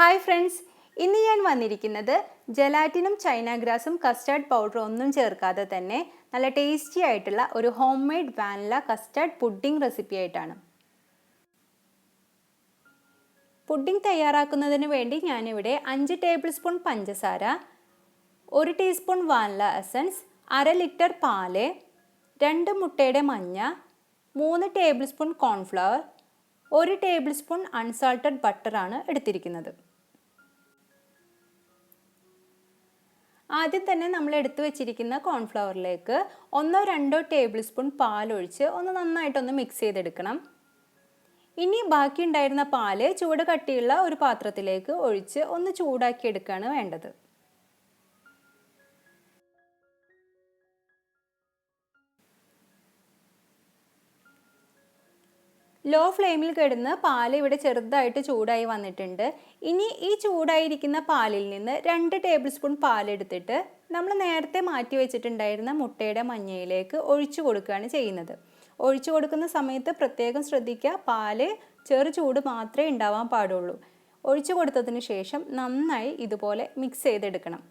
Hi friends, ഇന്ന് ഞാൻ വന്നിരിക്കുന്നത് ജലാറ്റിനും ചൈന ഗ്രാസും കസ്റ്റാർഡ് പൗഡറും ഒന്നും ചേർക്കാതെ തന്നെ നല്ല ടേസ്റ്റി ആയിട്ടുള്ള ഒരു home made vanilla custard pudding recipe ആയിട്ടാണ്. പുഡിംഗ് തയ്യാറാക്കുന്നതിന് വേണ്ടി ഞാനിവിടെ 5 ടേബിൾ സ്പൂൺ പഞ്ചസാര, 1 ടീസ്പൂൺ വാനില എസൻസ്, 1/2 ലിറ്റർ പാല്, 2 മുട്ടയുടെ മഞ്ഞ, 3 tablespoon cornflour, 1 tablespoon unsalted ബട്ടറാണ് എടുത്തിരിക്കുന്നത്. ആദ്യം തന്നെ നമ്മൾ എടുത്തു വെച്ചിരിക്കുന്ന കോൺഫ്ലവറിലേക്ക് 1-2 ടേബിൾ സ്പൂൺ പാലൊഴിച്ച് ഒന്ന് നന്നായിട്ടൊന്ന് മിക്സ് ചെയ്തെടുക്കണം. ഇനി ബാക്കി ഉണ്ടായിരുന്ന പാല് ചൂട് കട്ടിയുള്ള ഒരു പാത്രത്തിലേക്ക് ഒഴിച്ച് ഒന്ന് ചൂടാക്കി എടുക്കുകയാണ് വേണ്ടത്. ലോ ഫ്ലെയിമിൽ കിടന്ന് പാൽ ഇവിടെ ചെറുതായിട്ട് ചൂടായി വന്നിട്ടുണ്ട്. ഇനി ഈ ചൂടായിരിക്കുന്ന പാലിൽ നിന്ന് 2 ടേബിൾ സ്പൂൺ പാലെടുത്തിട്ട് നമ്മൾ നേരത്തെ മാറ്റി വെച്ചിട്ടുണ്ടായിരുന്ന മുട്ടയുടെ മഞ്ഞയിലേക്ക് ഒഴിച്ചു കൊടുക്കുകയാണ് ചെയ്യുന്നത്. ഒഴിച്ചു കൊടുക്കുന്ന സമയത്ത് പ്രത്യേകം ശ്രദ്ധിക്കുക, പാല് ചെറു ചൂട് മാത്രമേ ഉണ്ടാവാൻ പാടുള്ളൂ. ഒഴിച്ചു കൊടുത്തതിന് ശേഷം നന്നായി ഇതുപോലെ മിക്സ് ചെയ്തെടുക്കണം.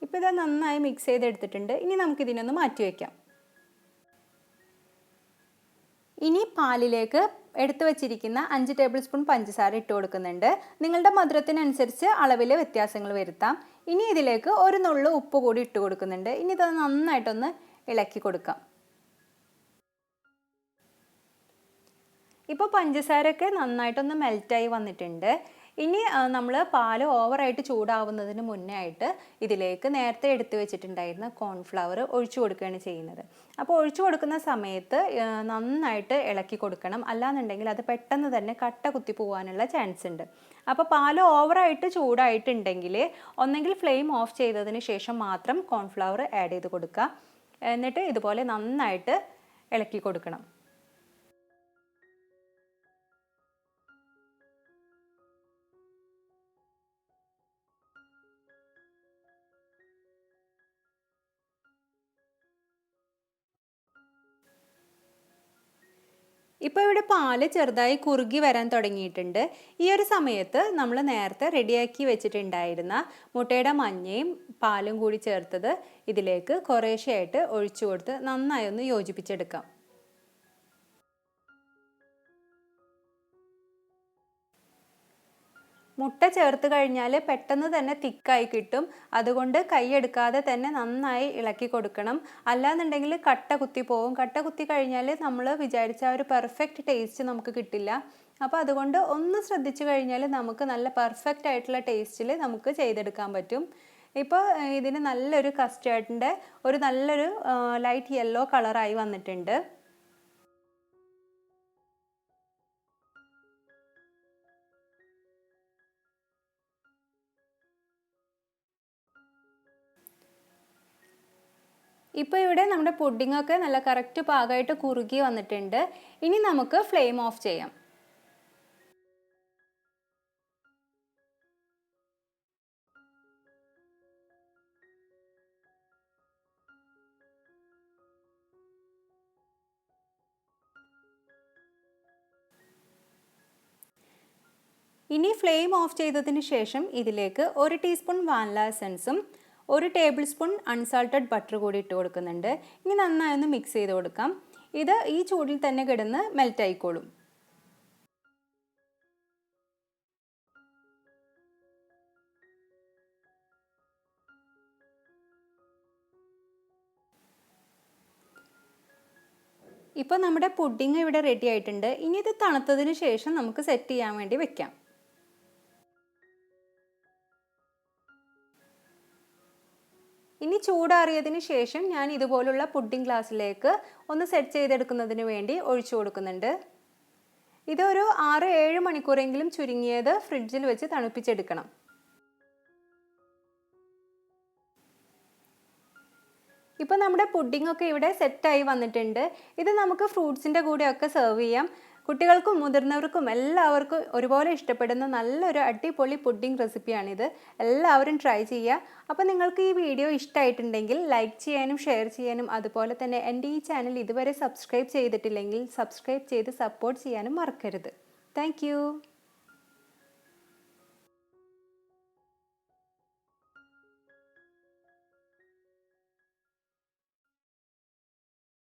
ഇപ്പോൾ ഇത് നന്നായി മിക്സ് ചെയ്തെടുത്തിട്ടുണ്ട്. ഇനി നമുക്കിതിനൊന്ന് മാറ്റി വയ്ക്കാം. ഇനി പാലിലേക്ക് എടുത്തു വച്ചിരിക്കുന്ന 5 ടേബിൾ സ്പൂൺ പഞ്ചസാര ഇട്ട് കൊടുക്കുന്നുണ്ട്. നിങ്ങളുടെ മധുരത്തിനനുസരിച്ച് അളവിൽ വ്യത്യാസങ്ങൾ വരുത്താം. ഇനി ഇതിലേക്ക് ഒരു നുള്ളു ഉപ്പ് കൂടി ഇട്ട് കൊടുക്കുന്നുണ്ട്. ഇനി ഇത് നന്നായിട്ടൊന്ന് ഇളക്കി കൊടുക്കാം. ഇപ്പോൾ പഞ്ചസാരയൊക്കെ നന്നായിട്ടൊന്ന് മെൽറ്റായി വന്നിട്ടുണ്ട്. ഇനി നമ്മൾ പാല് ഓവറായിട്ട് ചൂടാവുന്നതിന് മുന്നേ ആയിട്ട് ഇതിലേക്ക് നേരത്തെ എടുത്തു വെച്ചിട്ടുണ്ടായിരുന്ന കോൺഫ്ലവർ ഒഴിച്ചു കൊടുക്കുകയാണ് ചെയ്യുന്നത്. അപ്പോൾ ഒഴിച്ചു കൊടുക്കുന്ന സമയത്ത് നന്നായിട്ട് ഇളക്കി കൊടുക്കണം, അല്ലാന്നുണ്ടെങ്കിൽ അത് പെട്ടെന്ന് തന്നെ കട്ട കുത്തി പോകാനുള്ള ചാൻസ് ഉണ്ട്. അപ്പോൾ പാല് ഓവറായിട്ട് ചൂടായിട്ടുണ്ടെങ്കിൽ ഒന്നെങ്കിൽ ഫ്ലെയിം ഓഫ് ചെയ്തതിന് ശേഷം മാത്രം കോൺഫ്ലവർ ആഡ് ചെയ്ത് കൊടുക്കുക. എന്നിട്ട് ഇതുപോലെ നന്നായിട്ട് ഇളക്കി കൊടുക്കണം. ഇപ്പോൾ ഇവിടെ പാല് ചെറുതായി കുറുകി വരാൻ തുടങ്ങിയിട്ടുണ്ട്. ഈ ഒരു സമയത്ത് നമ്മൾ നേരത്തെ റെഡിയാക്കി വെച്ചിട്ടുണ്ടായിരുന്ന മുട്ടയുടെ മഞ്ഞയും പാലും കൂടി ചേർത്തത് ഇതിലേക്ക് കുറേശ്ശെയായിട്ട് ഒഴിച്ചു കൊടുത്ത് നന്നായി ഒന്ന് യോജിപ്പിച്ചെടുക്കാം. മുട്ട ചേർത്ത് കഴിഞ്ഞാൽ പെട്ടെന്ന് തന്നെ തിക്കായി കിട്ടും. അതുകൊണ്ട് കൈയെടുക്കാതെ തന്നെ നന്നായി ഇളക്കി കൊടുക്കണം, അല്ലാന്നുണ്ടെങ്കിൽ കട്ട കുത്തി പോകും. കട്ട കുത്തി കഴിഞ്ഞാൽ നമ്മൾ വിചാരിച്ച ഒരു പെർഫെക്റ്റ് ടേസ്റ്റ് നമുക്ക് കിട്ടില്ല. അപ്പോൾ അതുകൊണ്ട് ഒന്ന് ശ്രദ്ധിച്ചു കഴിഞ്ഞാൽ നമുക്ക് നല്ല പെർഫെക്റ്റ് ആയിട്ടുള്ള ടേസ്റ്റിൽ നമുക്ക് ചെയ്തെടുക്കാൻ പറ്റും. ഇപ്പോൾ ഇതിന് നല്ലൊരു കസ്റ്റാർഡിൻ്റെ ഒരു നല്ലൊരു ലൈറ്റ് യെല്ലോ കളറായി വന്നിട്ടുണ്ട്. ഇപ്പോൾ ഇവിടെ നമ്മുടെ പുഡിങ്ങൊക്കെ നല്ല കറക്റ്റ് പാകമായിട്ട് കുറുകി വന്നിട്ടുണ്ട്. ഇനി നമുക്ക് ഫ്ലെയിം ഓഫ് ചെയ്യാം. ഇനി ഫ്ലെയിം ഓഫ് ചെയ്തതിന് ശേഷം ഇതിലേക്ക് 1 ടീസ്പൂൺ വാനില എസൻസും 1 ടേബിൾ സ്പൂൺ അൺസാൾട്ടഡ് ബട്ടർ കൂടി ഇട്ട് കൊടുക്കുന്നുണ്ട്. ഇനി നന്നായി ഒന്ന് മിക്സ് ചെയ്ത് കൊടുക്കാം. ഇത് ഈ ചൂടിൽ തന്നെ കിടന്ന് മെൽറ്റ് ആയിക്കോളും. ഇപ്പോൾ നമ്മുടെ പുഡിംഗ് ഇവിടെ റെഡി ആയിട്ടുണ്ട്. ഇനി ഇത് തണുത്തതിന് ശേഷം നമുക്ക് സെറ്റ് ചെയ്യാൻ വേണ്ടി വെക്കാം. ഇനി ചൂടാറിയതിന് ശേഷം ഞാൻ ഇതുപോലുള്ള പുഡിംഗ് ഗ്ലാസ്സിലേക്ക് ഒന്ന് സെറ്റ് ചെയ്തെടുക്കുന്നതിന് വേണ്ടി ഒഴിച്ചു കൊടുക്കുന്നുണ്ട്. ഇതൊരു 6-7 മണിക്കൂറെങ്കിലും ചുരുങ്ങിയത് ഫ്രിഡ്ജിൽ വെച്ച് തണുപ്പിച്ചെടുക്കണം. ഇപ്പോൾ നമ്മുടെ പുഡിംഗ് ഒക്കെ ഇവിടെ സെറ്റായി വന്നിട്ടുണ്ട്. ഇത് നമുക്ക് ഫ്രൂട്ട്സിൻ്റെ കൂടെയൊക്കെ സെർവ് ചെയ്യാം. കുട്ടികൾക്കും മുതിർന്നവർക്കും എല്ലാവർക്കും ഒരുപോലെ ഇഷ്ടപ്പെടുന്ന നല്ലൊരു അടിപൊളി പുഡിംഗ് റെസിപ്പിയാണിത്. എല്ലാവരും ട്രൈ ചെയ്യുക. അപ്പോൾ നിങ്ങൾക്ക് ഈ വീഡിയോ ഇഷ്ടമായിട്ടുണ്ടെങ്കിൽ ലൈക്ക് ചെയ്യാനും ഷെയർ ചെയ്യാനും അതുപോലെ തന്നെ എൻ്റെ ഈ ചാനൽ ഇതുവരെ സബ്സ്ക്രൈബ് ചെയ്തിട്ടില്ലെങ്കിൽ സബ്സ്ക്രൈബ് ചെയ്ത് സപ്പോർട്ട് ചെയ്യാനും മറക്കരുത്. താങ്ക്